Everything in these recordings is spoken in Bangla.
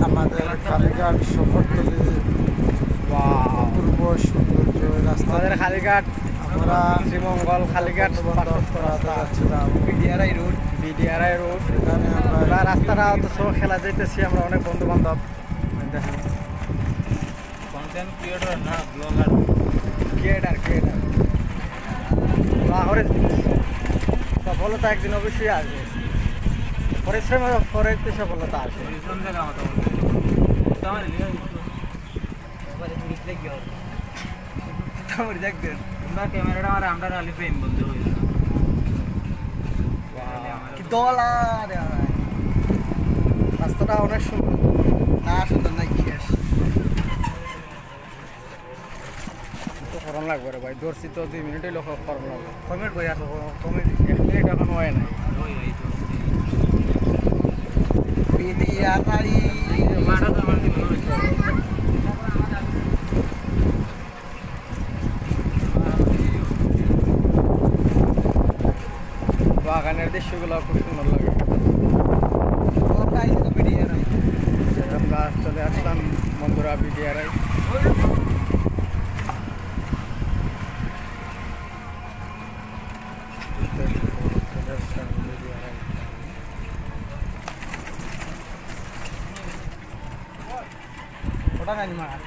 আমাদের কালীঘাট শহরতলি অপূর্ব সৌন্দর্য রাস্তা। আমাদের কালীঘাট আমরা শ্রীমঙ্গল কালীঘাট যাচ্ছিলাম বিডিআরআই রোড। এখানে আমরা রাস্তাটা অত খেলা যাইতেছি আমরা অনেক বন্ধু বান্ধব। দেখেন কন্টেন্ট ক্রিয়েটর না ব্লগার ক্রিয়েটার লাহোরের সফলতা একদিন অবশ্যই আসবে, পরিশ্রমের পরে সফলতা আসবে। পরিশ্রম জায়গা মতো আমার দেখবেন তোমরা ক্যামেরাটা আমার আমরা আলি ফ্রেম বলতে হইল কি দলা রাস্তাটা অনেক সুন্দর। না সুন্দর না ইতিহাস তো করণ লাগবে রে ভাই, ধরছি তো 2 মিনিটই লোক করণ লাগবে। কমেন্ট বই আসো কমেন্ট 1 মিনিট এখন হয় না। ওই ওই তো বিডিআরআই মাটা তো আমার জীবন হইছে বাগানের দৃশ্যগুলো খুব সুন্দর লাগে। আমরা চলে আসলাম বন্ধুরা বিডিআরআই। ওটা গানি মার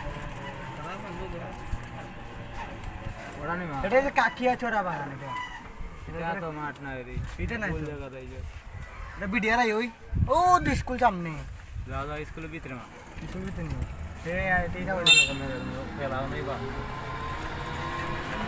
ওরা নেই মা এটা যে কাকিয়া চোরা বাগান এটা তো মাঠ না রে এটা না কোন জায়গা তাই যে এটা বিডিআরআই ওই ও স্কুল সামনে যাও যাও স্কুলের ভিতরে মা স্কুল ভিতরে নেই। খেলা নেই বা